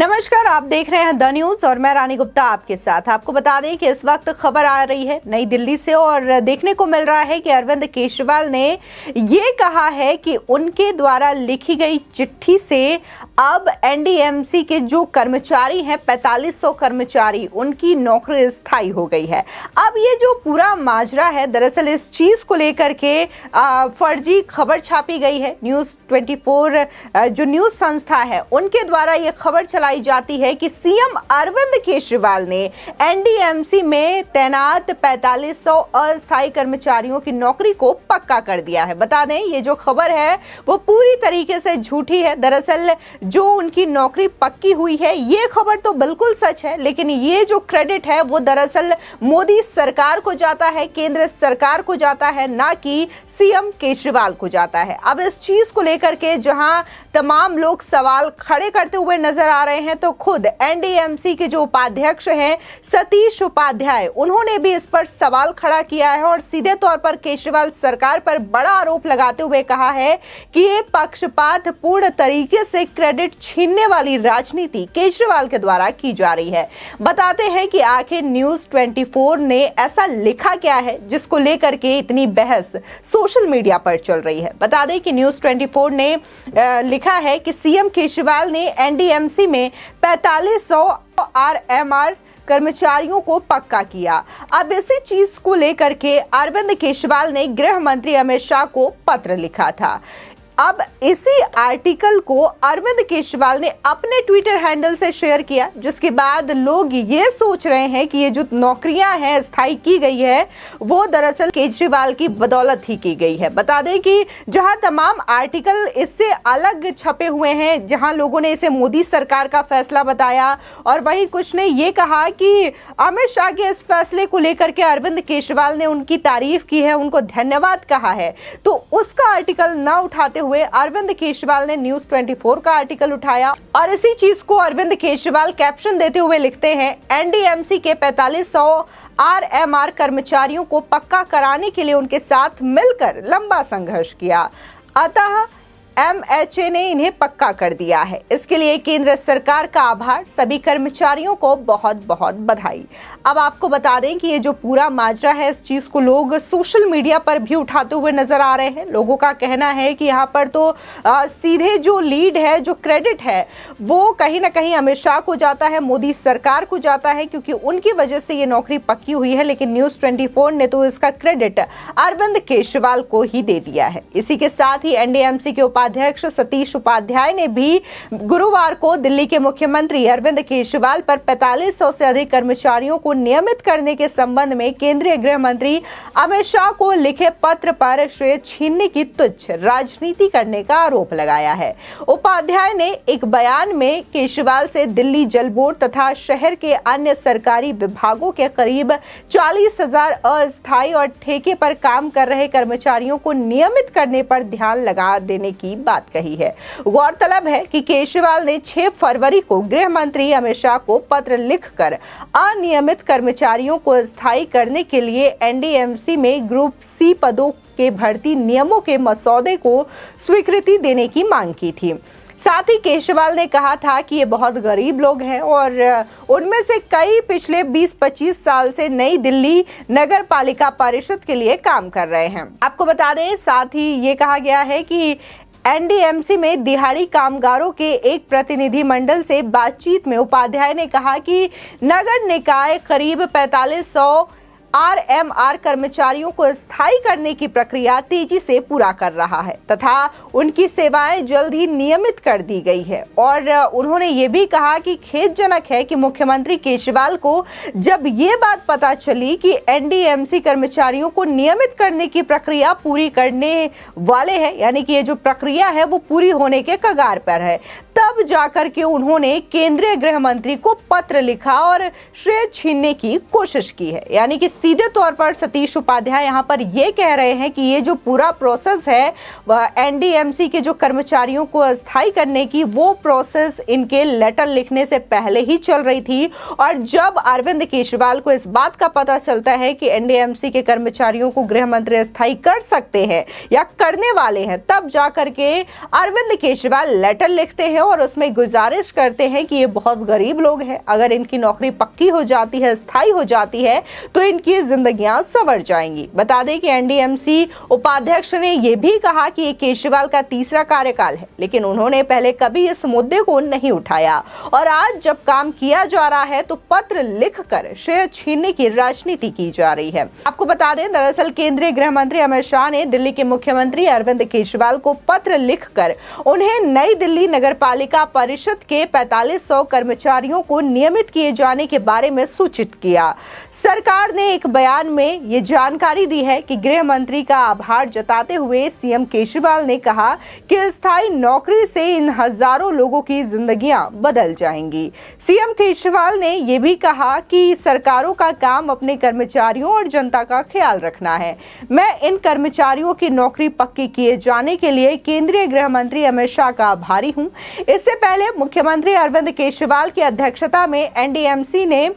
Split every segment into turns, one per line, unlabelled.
नमस्कार, आप देख रहे हैं द न्यूज और मैं रानी गुप्ता आपके साथ। आपको बता दें कि इस वक्त खबर आ रही है नई दिल्ली से और देखने को मिल रहा है कि अरविंद केजरीवाल ने ये कहा है कि उनके द्वारा लिखी गई चिट्ठी से अब एनडीएमसी के जो कर्मचारी हैं 4500 कर्मचारी, उनकी नौकरी स्थायी हो गई है। अब ये जो पूरा माजरा है, दरअसल इस चीज को लेकर के फर्जी खबर छापी गई है। न्यूज 24 जो न्यूज संस्था है उनके द्वारा ये खबर चलाई जाती है कि सीएम अरविंद केजरीवाल ने एनडीएमसी में तैनात 4500 अस्थायी कर्मचारियों की नौकरी को पक्का कर दिया है। बता दें, ये जो खबर है वो पूरी तरीके से झूठी है। दरअसल जो उनकी नौकरी पक्की हुई है ये खबर तो बिल्कुल सच है, लेकिन ये जो क्रेडिट है वो दरअसल मोदी सरकार को जाता है, केंद्र सरकार को जाता है, ना कि सीएम केजरीवाल को जाता है। अब इस चीज को लेकर के जहां तमाम लोग सवाल खड़े करते हुए नजर आ रहे हैं, तो खुद एनडीएमसी के जो उपाध्यक्ष हैं सतीश उपाध्याय, उन्होंने भी इस पर सवाल खड़ा किया है और सीधे तौर पर केजरीवाल सरकार पर बड़ा आरोप लगाते हुए कहा है कि ये पक्षपात पूर्ण तरीके से क्रेडिट छीनने वाली राजनीति केजरीवाल के द्वारा की जा रही है। बताते हैं कि आखिर न्यूज 24 ने ऐसा लिखा क्या है जिसको लेकर के इतनी बहस सोशल मीडिया पर चल रही है। बता दें कि न्यूज 24 ने लिखा है कि सीएम केजरीवाल ने एनडीएमसी में 4500 आरएमआर कर्मचारियों को पक्का किया। अब इसी चीज को लेकर के अरविंद केजरीवाल ने गृह मंत्री अमित शाह को पत्र लिखा था। अब इसी आर्टिकल को अरविंद केजरीवाल ने अपने ट्विटर हैंडल से शेयर किया, जिसके बाद लोग ये सोच रहे हैं कि ये जो नौकरियां हैं स्थायी की गई है वो दरअसल केजरीवाल की बदौलत ही की गई है। बता दें कि जहां तमाम आर्टिकल इससे अलग छपे हुए हैं, जहां लोगों ने इसे मोदी सरकार का फैसला बताया और वहीं कुछ ने ये कहा कि अमित शाह के इस फैसले को लेकर के अरविंद केजरीवाल ने उनकी तारीफ की है, उनको धन्यवाद कहा है, तो उसका आर्टिकल न उठाते हुए अरविंद केजरीवाल ने न्यूज 24 का आर्टिकल उठाया और इसी चीज को अरविंद केजरीवाल कैप्शन देते हुए लिखते हैं, एनडीएमसी के 4500 आरएमआर कर्मचारियों को पक्का कराने के लिए उनके साथ मिलकर लंबा संघर्ष किया, अतः एमएचए ने इन्हें पक्का कर दिया है। इसके लिए केंद्र सरकार का आभार, सभी कर्मचारियों को बहुत बहुत बधाई। अब आपको बता दें कि ये जो पूरा माजरा है, इस चीज को लोग सोशल मीडिया पर भी उठाते हुए नजर आ रहे हैं। लोगों का कहना है कि यहाँ पर तो सीधे जो लीड है, जो क्रेडिट है, वो कहीं ना कहीं अमित शाह को जाता है, मोदी सरकार को जाता है, क्योंकि उनकी वजह से ये नौकरी पक्की हुई है। लेकिन न्यूज 24 ने तो इसका क्रेडिट अरविंद केजरीवाल को ही दे दिया है। इसी के साथ ही एनडीएमसी के अध्यक्ष सतीश उपाध्याय ने भी गुरुवार को दिल्ली के मुख्यमंत्री अरविंद केजरीवाल पर 4500 से अधिक कर्मचारियों को नियमित करने के संबंध में केंद्रीय गृह मंत्री अमित शाह को लिखे पत्र पर श्रेय छीनने की तुच्छ राजनीति करने का आरोप लगाया है। उपाध्याय ने एक बयान में केजरीवाल से दिल्ली जल बोर्ड तथा शहर के अन्य सरकारी विभागों के करीब 40,000 अस्थायी और ठेके पर काम कर रहे कर्मचारियों को नियमित करने पर ध्यान लगा देने की बात कही है। गौरतलब है कि केजरीवाल ने 6 फरवरी को गृह मंत्री अमित शाह को पत्र लिखकर अनियमित कर्मचारियों को स्थायी करने के लिए एनडीएमसी में ग्रुप सी पदों के भर्ती नियमों के मसौदे को स्वीकृति देने की मांग की थी। साथ ही केजरीवाल ने कहा था कि ये बहुत गरीब लोग हैं और उनमें से कई पिछले 20-25 साल से नई दिल्ली नगर पालिका परिषद के लिए काम कर रहे हैं। आपको बता दें, साथ ही ये कहा गया है कि एनडीएमसी में दिहाड़ी कामगारों के एक प्रतिनिधि मंडल से बातचीत में उपाध्याय ने कहा कि नगर निकाय करीब 4500 आरएमआर कर्मचारियों को स्थायी करने की प्रक्रिया तेजी से पूरा कर रहा है तथा उनकी सेवाएं जल्द ही नियमित कर दी गई है। और उन्होंने ये भी कहा कि खेदजनक है कि मुख्यमंत्री केजरीवाल को जब ये बात पता चली कि एनडीएमसी कर्मचारियों को नियमित करने की प्रक्रिया पूरी करने वाले हैं, यानी कि ये जो प्रक्रिया है वो पूरी होने के कगार पर है, तब जाकर के उन्होंने केंद्रीय गृह मंत्री को पत्र लिखा और श्रेय छीनने की कोशिश की है। यानी कि सीधे तौर पर सतीश उपाध्याय यहाँ पर ये कह रहे हैं कि ये जो पूरा प्रोसेस है वह एनडीएमसी के जो कर्मचारियों को अस्थायी करने की, वो प्रोसेस इनके लेटर लिखने से पहले ही चल रही थी। और जब अरविंद केजरीवाल को इस बात का पता चलता है कि एनडीएमसी के कर्मचारियों को गृह मंत्री अस्थायी कर सकते हैं या करने वाले हैं, तब जाकर के अरविंद केजरीवाल लेटर लिखते हैं और उसमें गुजारिश करते हैं कि ये बहुत गरीब लोग हैं, अगर इनकी नौकरी पक्की हो जाती है, स्थायी हो जाती है, तो इनकी जिंदगियां संवर जाएंगी। बता दें कि एनडीएमसी उपाध्यक्ष ने यह भी कहा कि ये केजरीवाल का तीसरा कार्यकाल है, लेकिन उन्होंने पहले कभी इस मुद्दे को नहीं उठाया। और आज जब काम किया जा रहा है तो पत्र लिखकर श्रेय छीनने की राजनीति की जा रही है। आपको बता दें, दरअसल केंद्रीय गृह मंत्री अमित शाह ने दिल्ली के मुख्यमंत्री अरविंद केजरीवाल को पत्र लिखकर उन्हें नई दिल्ली नगरपालिका परिषद के 4500 कर्मचारियों को नियमित किए जाने के बारे में सूचित किया। सरकार ने एक बयान में ये जानकारी दी है कि गृह मंत्री का आभार जताते हुए सीएम केजरीवाल ने कहा कि स्थायी नौकरी से इन हजारों लोगों की जिंदगियां बदल जाएंगी। सीएम केजरीवाल ने यह भी कहा कि सरकारों का काम अपने कर्मचारियों और जनता का ख्याल रखना है। मैं इन कर्मचारियों की नौकरी पक्की किए जाने के लिए केंद्रीय गृह मंत्री अमित शाह का आभारी हूं। इससे पहले मुख्यमंत्री अरविंद केजरीवाल की अध्यक्षता में एनडीएमसी ने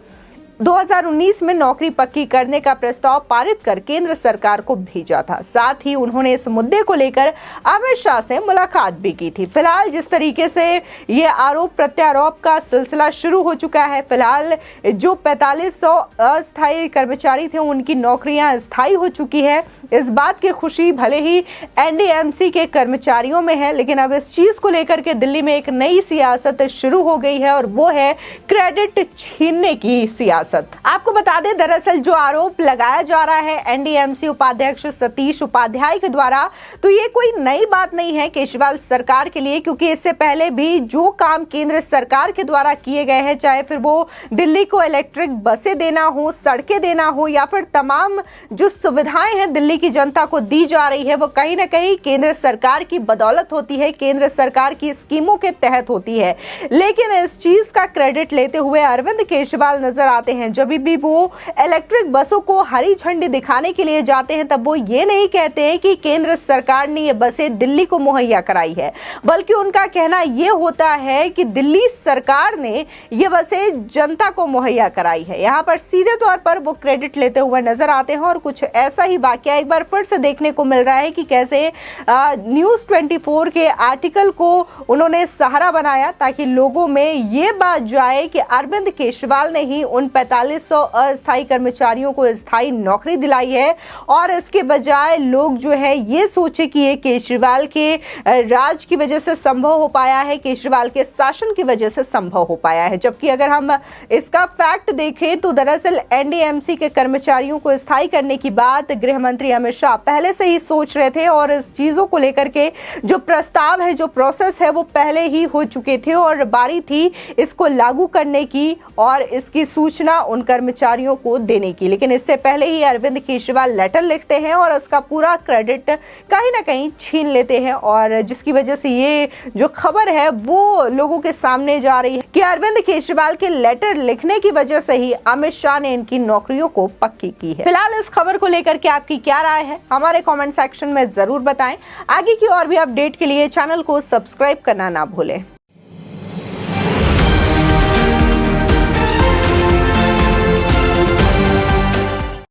2019 में नौकरी पक्की करने का प्रस्ताव पारित कर केंद्र सरकार को भेजा था। साथ ही उन्होंने इस मुद्दे को लेकर अमित शाह से मुलाकात भी की थी। फिलहाल जिस तरीके से ये आरोप प्रत्यारोप का सिलसिला शुरू हो चुका है, फिलहाल जो 4500 अस्थायी कर्मचारी थे उनकी नौकरियां स्थायी हो चुकी है। इस बात की खुशी भले ही एनडीएमसी के कर्मचारियों में है, लेकिन अब इस चीज को लेकर के दिल्ली में एक नई सियासत शुरू हो गई है और वो है क्रेडिट छीनने की सियासत। आपको बता दें, दरअसल जो आरोप लगाया जा रहा है एनडीएमसी उपाध्यक्ष सतीश उपाध्याय के द्वारा, तो ये कोई नई बात नहीं है केजरीवाल सरकार के लिए, क्योंकि इससे पहले भी जो काम केंद्र सरकार के द्वारा किए गए हैं, चाहे फिर वो दिल्ली को इलेक्ट्रिक बसें देना हो, सड़कें देना हो, या फिर तमाम जो सुविधाएं हैं दिल्ली की जनता को दी जा रही है, वो कहीं ना कहीं केंद्र सरकार की बदौलत होती है, केंद्र सरकार की स्कीमों के तहत होती है। लेकिन इस चीज का क्रेडिट लेते हुए अरविंद केजरीवाल नजर आते हैं। जब भी वो इलेक्ट्रिक बसों को हरी झंडी दिखाने के लिए जाते हैं, तब वो ये नहीं कहते हैं कि केंद्र सरकार ने ये बसें दिल्ली को मुहैया कराई है, बल्कि उनका कहना ये होता है कि दिल्ली सरकार ने ये बसें जनता को मुहैया कराई है। यहाँ पर सीधे तौर पर वो क्रेडिट लेते हुए नजर आते हैं। और कुछ ऐसा ही वाकया एक बार फिर से देखने को मिल रहा है कि कैसे न्यूज 24 के आर्टिकल को उन्होंने सहारा बनाया ताकि लोगों में ये बात जाए कि अरविंद केजरीवाल ने ही उन 4500 अस्थायी कर्मचारियों को स्थायी नौकरी दिलाई है, और इसके बजाय लोग जो है ये सोचे कि ये केजरीवाल के राज की वजह से संभव हो पाया है, केजरीवाल के शासन की वजह से संभव हो पाया है। जबकि अगर हम इसका फैक्ट देखें तो दरअसल एनडीएमसी के कर्मचारियों को स्थायी करने की बात गृह मंत्री अमित शाह पहले से ही सोच रहे थे, और इस चीजों को लेकर के जो प्रस्ताव है, जो प्रोसेस है, वो पहले ही हो चुके थे और बारी थी इसको लागू करने की और इसकी सूचना उन कर्मचारियों को देने की। लेकिन इससे पहले ही अरविंद केजरीवाल लेटर लिखते हैं और इसका पूरा क्रेडिट कहीं ना कहीं छीन लेते हैं, और जिसकी वजह से ये जो खबर है वो लोगों के सामने जा रही है कि अरविंद केजरीवाल के लेटर लिखने की वजह से ही अमित शाह ने इनकी नौकरियों को पक्की की है। फिलहाल इस खबर को लेकर के आपकी क्या राय है, हमारे कमेंट सेक्शन में जरूर बताएं। आगे की और भी अपडेट के लिए चैनल को सब्सक्राइब करना ना भूलें।